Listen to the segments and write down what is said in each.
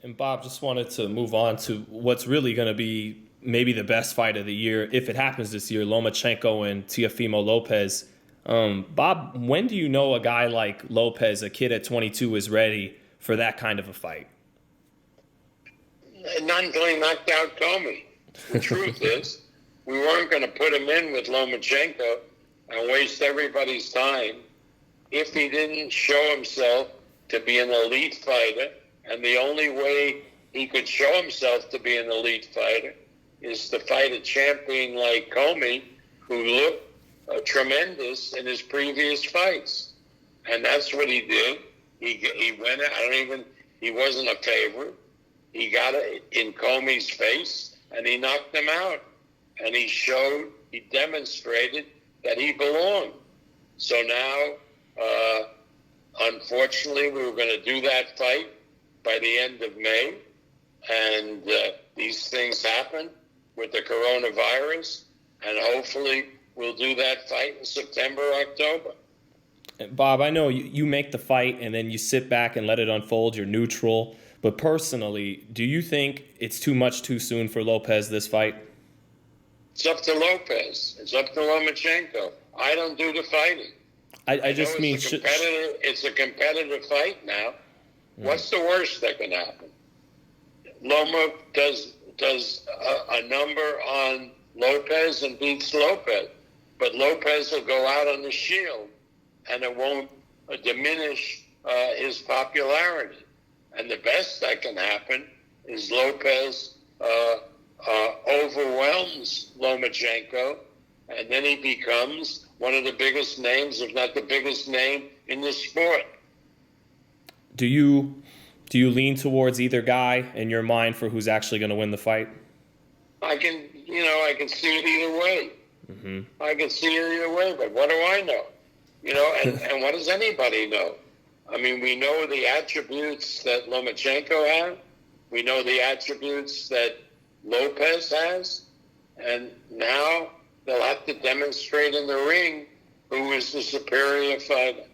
And Bob, just wanted to move on to what's really going to be maybe the best fight of the year, if it happens this year, Lomachenko and Teofimo Lopez. Bob, when do you know a guy like Lopez, a kid at 22, is ready for that kind of a fight? Not until he knocked out Comey. The truth is, we weren't going to put him in with Lomachenko and waste everybody's time if he didn't show himself to be an elite fighter. And the only way he could show himself to be an elite fighter is to fight a champion like Comey, who looked tremendous in his previous fights. And that's what he did. He went, he wasn't a favorite. He got it in Comey's face, and he knocked him out. And he demonstrated that he belonged. So now, unfortunately, we were going to do that fight by the end of May. And these things happen with the coronavirus. And hopefully we'll do that fight in September, October. Bob, I know you make the fight and then you sit back and let it unfold. You're neutral. But personally, do you think it's too much too soon for Lopez this fight? It's up to Lopez. It's up to Lomachenko. I don't do the fighting. I just mean... It's a competitive fight now. What's the worst that can happen? Loma does a number on Lopez and beats Lopez. But Lopez will go out on the shield, and it won't diminish his popularity. And the best that can happen is Lopez overwhelms Lomachenko, and then he becomes one of the biggest names, if not the biggest name, in the sport. Do you lean towards either guy in your mind for who's actually going to win the fight? I can see it either way. Mm-hmm. I can see it either way, but what do I know? And what does anybody know? I mean, we know the attributes that Lomachenko has. We know the attributes that Lopez has. And now they'll have to demonstrate in the ring who is the superior fighter.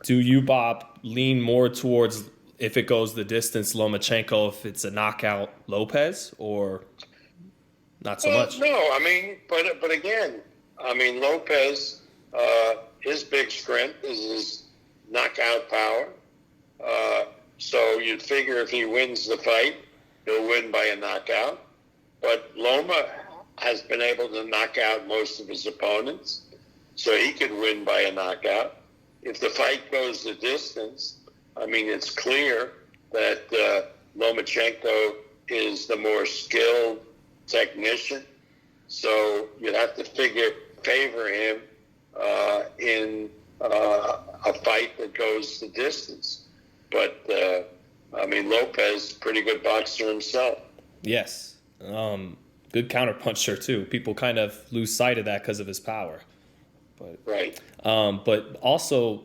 Do you, Bob, lean more towards, if it goes the distance, Lomachenko, if it's a knockout, Lopez, or not so much? No, but again, Lopez, his big strength is his knockout power. So you'd figure if he wins the fight, he'll win by a knockout. But Loma has been able to knock out most of his opponents, so he could win by a knockout. If the fight goes the distance, it's clear that Lomachenko is the more skilled technician. So you'd have to favor him in a fight that goes the distance. But, Lopez, pretty good boxer himself. Yes. Good counterpuncher, too. People kind of lose sight of that because of his power. But, right. But also,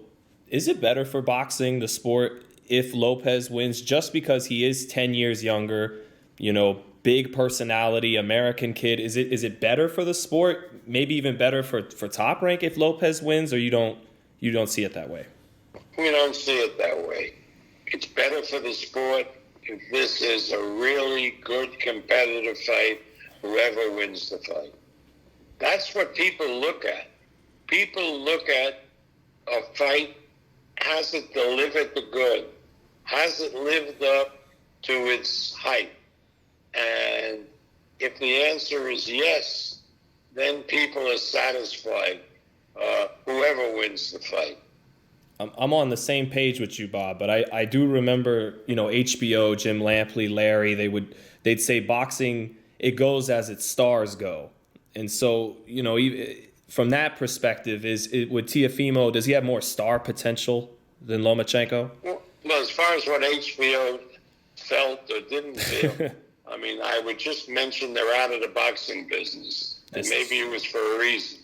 is it better for boxing, the sport, if Lopez wins just because he is 10 years younger, big personality, American kid? Is it better for the sport, maybe even better for Top Rank if Lopez wins, or you don't see it that way? We don't see it that way. It's better for the sport if this is a really good competitive fight, whoever wins the fight. That's what people look at. People look at a fight, has it delivered the good? Has it lived up to its hype? And if the answer is yes, then people are satisfied, whoever wins the fight. I'm on the same page with you, Bob, but I do remember, HBO, Jim Lampley, Larry, they'd say boxing, it goes as its stars go. And so, from that perspective, with Teofimo, does he have more star potential than Lomachenko? Well, as far as what HBO felt or didn't feel, I would just mention they're out of the boxing business, and maybe it was for a reason.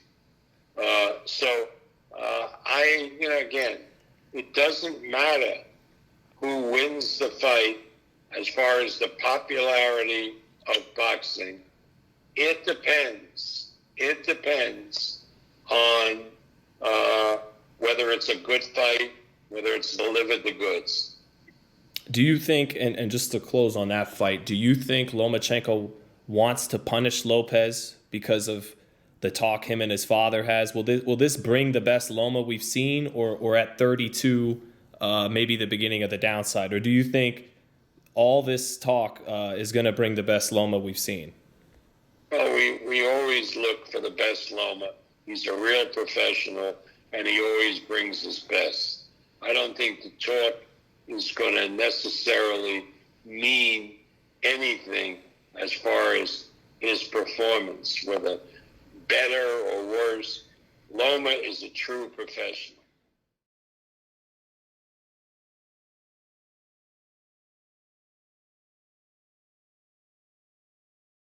Again, it doesn't matter who wins the fight as far as the popularity of boxing. It depends. It depends on whether it's a good fight, whether it's delivered the goods. Do you think, and just to close on that fight, do you think Lomachenko wants to punish Lopez because of the talk him and his father has? Will this bring the best Loma we've seen, or at 32, maybe the beginning of the downside? Or do you think all this talk is going to bring the best Loma we've seen? Well, we always look for the best Loma. He's a real professional, and he always brings his best. I don't think the talk is going to necessarily mean anything as far as his performance, whether better or worse. Loma is a true professional.